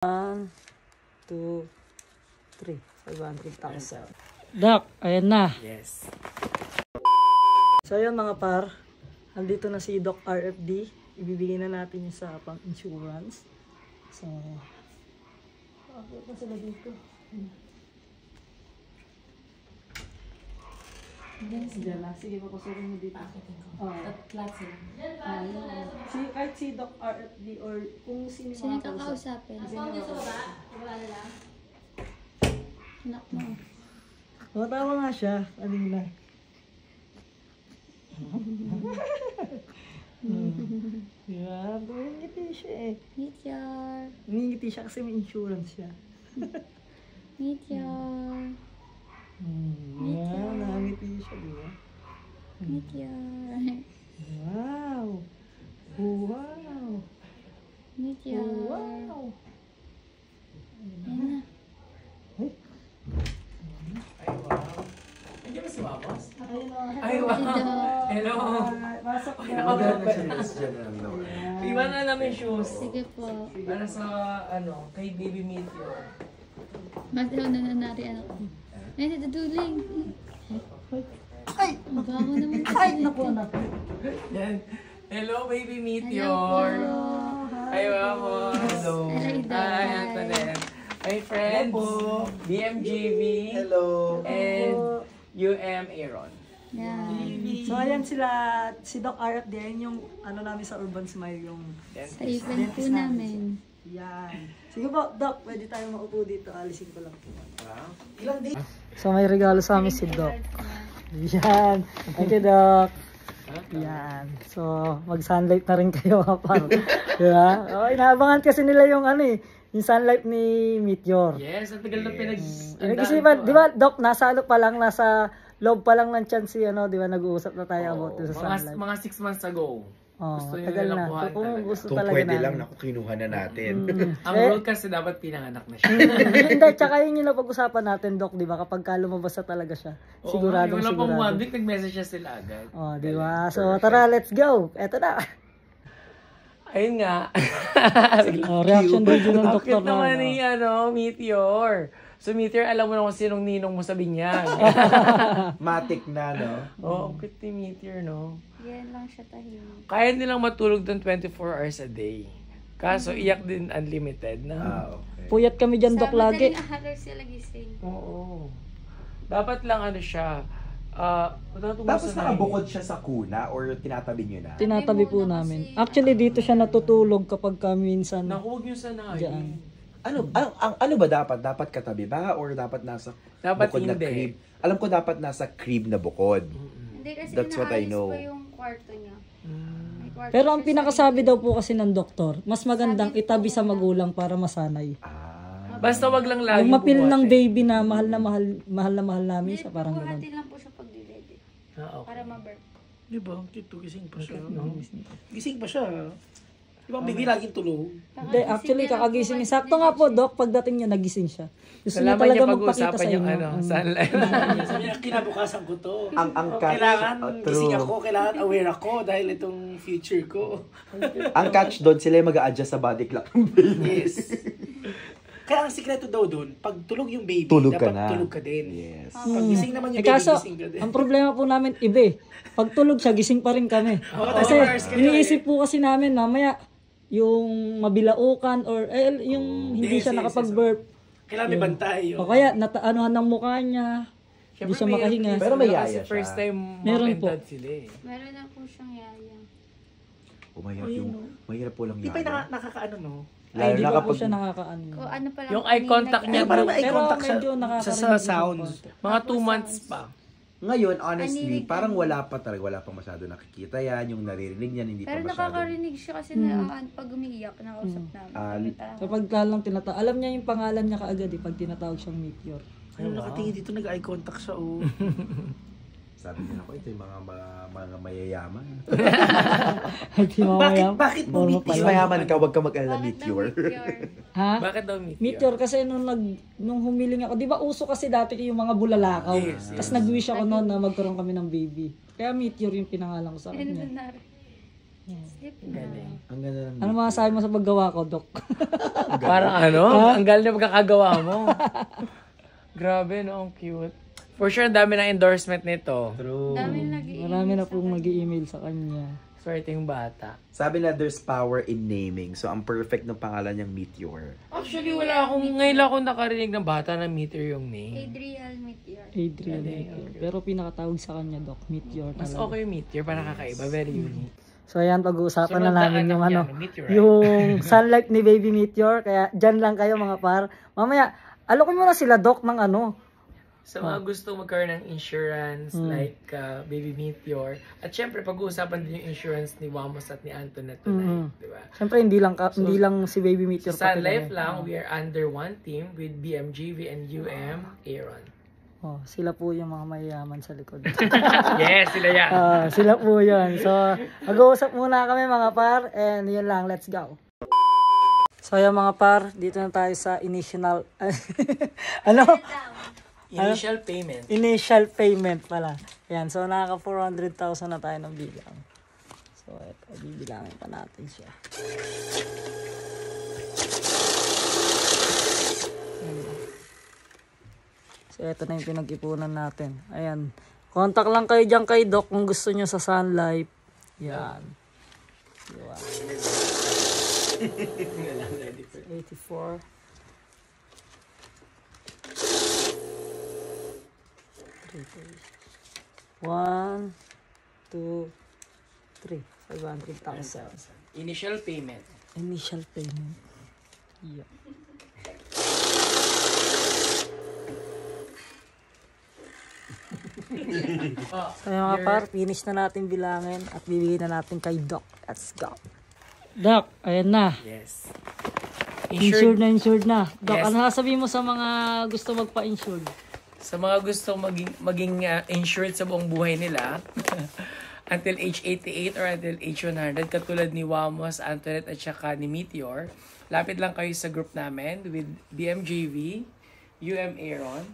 1, 2, 3. 500,000. Doc, ayan na. Yes. So ayan mga par, andito na si Doc RFD. Ibibigay na natin yung sa pang-insurance. So, bakit pa sila dito? Diyan na. Sige, papasokin mo dito. Flat sila. Kahit si Doc RFD or kung sino Sino kakausapin? Anak mo. Tawa nga siya kanina. Yan, ngiti siya eh. Meteor. Ngiti siya kasi may insurance siya. Meteor. Yan, nangiti siya, di ba? Meteor. Wow! Wow! Meteor. Wow! Ayan na. Nandiyan ba si Mamos? Ayun o. Ay, wow. Hello. Pasok Ay, na. Iwan na namin shoes. Sige po. Para sa, kay Baby Meteor. Mataw na nanari anak ko. Ay, nadaduling. Ay! Mabaho naman kasi. Ay! Naku, anak. Yan. Hello, Baby Hello Meteor. po. Ay, Mamos. Hello. Hello, Day. Ay, Antoinette. My friends. BMGV. Hello. And UM Aaron. Yan. So ayan sila, si Doc RFD, yan yung ano namin sa Urban Smile, yung Sa event po namin. yan. Sige po, Doc, pwede tayo maupo dito, alisin ko lang po. Ilang day? So may regalo sa amin si Doc. Yan. Thank you, Doc. Yan. So, mag-sunlight na rin kayo, par. Diba? Oh, inaabangan kasi nila yung yung sunlight ni Meteor. Yes, ang tagal na pinag... Kasi di ba, Doc, nasa pa lang, nasa loob pa lang ng chance di ba, nag-uusap na tayo about sa sunlight. Mga 6 months ago. Oh, Gusto nyo tagal nilang na. kuhaan Kung talaga. gusto Kung talaga pwede namin. lang, naku, kinuha na natin. Ang rule kasi dapat pinanganak na siya. Hindi, tsaka yun yung napag-usapan natin, Doc, di ba? Kapag lumabas na talaga siya. Siguradong wala pang 1 sigurado. week, nag-message siya sila agad. Oh, di ba? So, tara, let's go. Eto na. Ayun nga. Oh, reaction video ng Ang doktor cute naman na. ni Meteor. So Meteor, alam mo na kung sinong ninong mo sa binyag. Matik na, no? Oo, ang cute ni Meteor, no? Yan lang siya tahimik. Kaya nilang matulog doon 24 hours a day. Kaso iyak din unlimited na. Okay. Puyat kami dyan, Doc, lagi. Sa madaling araw sila gising. Oo. Dapat lang siya. Tapos nakabukod siya sa kuna or tinatabi nyo na? Tinatabi po namin. Actually, dito siya natutulog kapag minsan. Naku, huwag niyo sana Diyan. Ano ba dapat? Dapat katabi ba? Or dapat nasa Dapat bukod na hindi. crib? Alam ko dapat nasa crib na bukod. Hindi kasi That's what I naalis know. pa yung kwarto niya. May kwarto Pero ang siya pinakasabi daw po kasi ng doktor, mas magandang itabi sa magulang para masanay. Basta wag lang lagi Yung mapil ng bubuhatin. baby na mahal na mahal namin siya, parang ganun. Buhatin lang po siya pag dilede. Okay. Para ma-burp. Di ba? Gising pa siya. Gising pa siya. Di ba, baby laging tulog? Hindi, actually, kakagising. Sakto nga po, Doc, pagdating niya, nagising siya. Gusto niya Salamat talaga niya magpakita pag-uusapan sa yung inyo. sunlight. Sabi niya, kinabukasan ko to. Ang catch, Kailangan true. gising ako, kailangan aware ako dahil itong future ko. Ang catch doon, sila yung mag-a-adjust sa body clock ng baby. Yes. Kaya ang sikreto daw doon, pag tulog yung baby, Tulog ka dapat na. tulog ka din. Yes. Pag gising naman yung Eh, baby, kaso, gising ka din. ang problema po namin, iba eh. Pag tulog siya, gising pa rin kami. Kasi, hours kayo iniisip po kasi namin, mamaya, yung mabilaukan or yung hindi Yes, siya yes, nakapag-burp. Kailangan may bantay. O kaya, nataanuhan ng mukha niya. Hindi siya makahinga. Pero may Kasi yaya siya. first time Meron mom and po. dad sila eh. Meron na po siyang yaya. Mahirap po lang Di pa yung yaya. nakakaano, no? Lalo Hindi na pa po kapag siya nakakaano. Kung ano pa lang Yung eye contact niya, Parang may eye Pero contact siya medyo nakakarinig sa ng sounds. konti. Mga 2 months pa. ngayon, honestly, Naninig parang kami. wala pa talaga, wala pang masyado nakikita yan, yung naririnig niyan, hindi Pero pa masyado. nakakarinig siya kasi pag umiiyak, nakausap namin. Kami parang, Kapag lang tinatawag, alam niya yung pangalan niya kaagad pag tinatawag siyang Meteor. Ano nakatingin dito, nag-eye contact siya, oh. Sabi niya ako, ito yung mga mayayaman. Hindi mamaya. Bakit mo Normal Mas pala. mayaman ka, wag ka mag-alala, bakit daw Meteor. Meteor? Ha? Bakit daw Meteor? Meteor kasi nung humiling ako, di ba uso kasi dati yung mga bulalakaw. Yes, Tapos nag-wish ako noon na magkaroon kami ng baby. Kaya Meteor yung pinangalan ko sa Ayun kanya. na rin. Sleep Galing. Ang ganda ng Ano masasabi mo sa paggawa ko, Doc? Parang ano? Ang galing na pagkakagawa mo. Grabe, no? Ang cute. For sure, ang dami ng endorsement nito. True. Dami na nag-i-email. Marami na pong nag-i-email sa kanya. Swerte yung bata. Sabi na there's power in naming. So, ang perfect ng pangalan niyang Meteor. Actually, ngayon lang akong nakarinig ng bata na Meteor yung name. Adriel Meteor. Adrian Meteor. Pero pinakatawag sa kanya, Doc, Meteor Mas talaga. okay yung Meteor, parang kakaiba. Very unique. So ayan, pag-uusapan Sunod na na namin anak yung niya, ano, meteorite. yung sunlight ni Baby Meteor. Kaya dyan lang kayo mga par. Mamaya, alokin mo na sila, Doc, ng ano. Sa mga gusto magkaroon ng insurance like Baby Meteor. At syempre, pag-uusapan din yung insurance ni Wamos at ni Antoinette tonight. Diba? Siyempre, hindi lang si Baby Meteor. Sa pati Life kami. lang, we are under one team with BMGV and Aaron. Oh, sila po yung mga mayayaman sa likod. Yes, sila yan. Sila po yun. So, mag-uusap muna kami mga par. And yun lang, let's go. So, yung mga par, dito na tayo sa initial... ano? Initial payment. Initial payment pala. Yan, so nakaka 400,000 na tayo ng bilang. So, ito, bibilangin pa natin siya. So, ito na yung pinag-ipunan natin. Ayan. Contact lang kayo dyan kay Doc kung gusto nyo sa Sun Life. Yan. Diba? 84. 1, 2, 3. 500,000. Initial payment. Initial payment. Yeah. So yung mga par, finish na natin bilangin at bibigyan na natin kay Doc. Let's go. Doc, ayan na. Yes. Insured na. Doc, Yes. ano sasabihin mo sa mga gusto magpa-insured? Sa mga gustong maging insured sa buong buhay nila, until age 88 or until age 100, katulad ni Wamos, Antoinette at saka ni Meteor, lapit lang kayo sa group namin with BMJV, Aaron,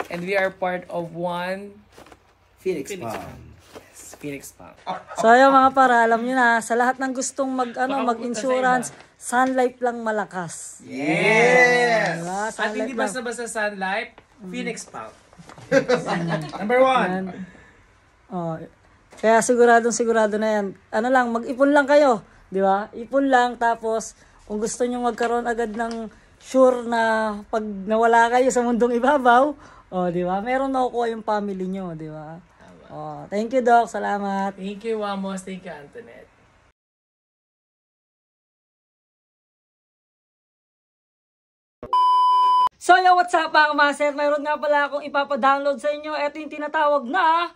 and we are part of one Phoenix Palm. Phoenix Palm. So ayun mga para, alam nyo na, sa lahat ng gustong mag-insurance, Sun Life lang malakas. Yes! Diba? Sun At hindi Life lang. basta-basta Sun Life, Phoenix Palm. Number 1. Yan. Oh, kaya sigurado na yan. Ano lang, mag-ipon lang kayo. Di ba? Ipon lang, tapos kung gusto nyo magkaroon agad ng sure na pag nawala kayo sa mundong ibabaw, di ba? Meron makukuha yung family nyo, di ba? Thank you, Doc. Salamat. Thank you, Wamos. Thank you, Antoinette. So, yo, what's up mga master? Mayroon nga pala akong ipapadownload sa inyo. Ito yung tinatawag na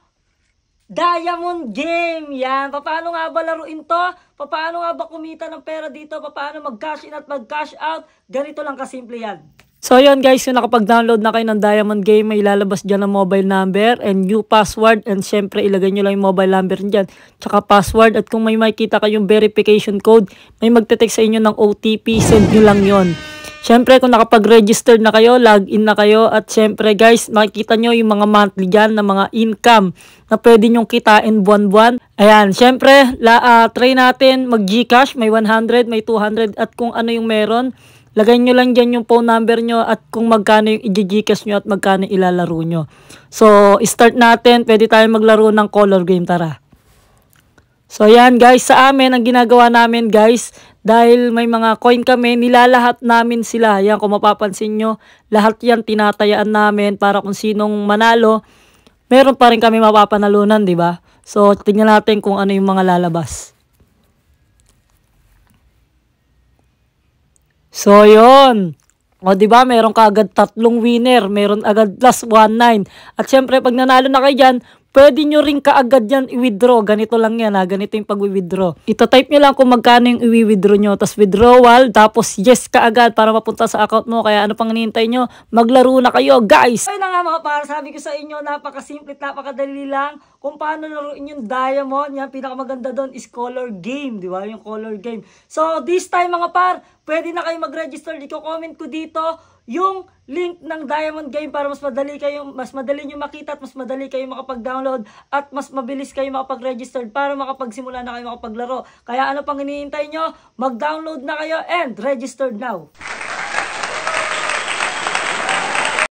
Diamond Game. Yan. Paano nga ba laruin to? Paano nga ba kumita ng pera dito? Paano mag-cash in at mag-cash out? Ganito lang kasimple yan. So yun guys, yung nakapag-download na kayo ng Diamond Game, may ilalabas dyan ng mobile number and new password, and syempre ilagay nyo lang yung mobile number dyan, tsaka password, at kung may makita kayong verification code, may magte-text sa inyo ng OTP, send nyo lang yon. Syempre kung nakapag-register na kayo, login na kayo, at syempre guys, makikita nyo yung mga monthly dyan na mga income na pwede nyong kitain buwan-buwan. Ayan, syempre, try natin mag-Gcash, may 100, may 200, at kung ano yung meron, lagay nyo lang dyan yung phone number nyo at kung magkano yung i-Gcash nyo at magkano ilalaro nyo. So, start natin. Pwede tayo maglaro ng color game. Tara. So, yan guys. Sa amin, ang ginagawa namin guys, dahil may mga coin kami, nilalahat namin sila. Yan, kung mapapansin nyo, lahat yan tinatayaan namin para kung sinong manalo, meron pa rin kami mapapanalunan, di ba? So, tingnan natin kung ano yung mga lalabas. So, yun. O, diba, meron ka agad 3 winner. Meron agad plus 1-9. At syempre, pag nanalo na kayo dyan, pwede nyo rin kaagad yan i-withdraw. Ganito lang yan, ha. Ganito yung pag-withdraw. Ito-type nyo lang kung magkano yung i-withdraw nyo. Tapos withdrawal, tapos yes kaagad para mapunta sa account mo. Kaya ano pang hinihintay nyo? Maglaro na kayo, guys! Ayun na nga mga para, sabi ko sa inyo, napakasimple, napakadali lang. kung paano laruin yung Diamond. Yan, pinakamaganda doon is color game, di ba? Yung color game. So, this time mga par, pwede na kayo mag-register. I-comment ko dito yung link ng Diamond Game para mas madali nyo makita at mas madali kayo makapag-download at mas mabilis kayo makapag-register para makapagsimula na kayo makapaglaro. Kaya ano pang hinihintay nyo? Mag-download na kayo and registered now!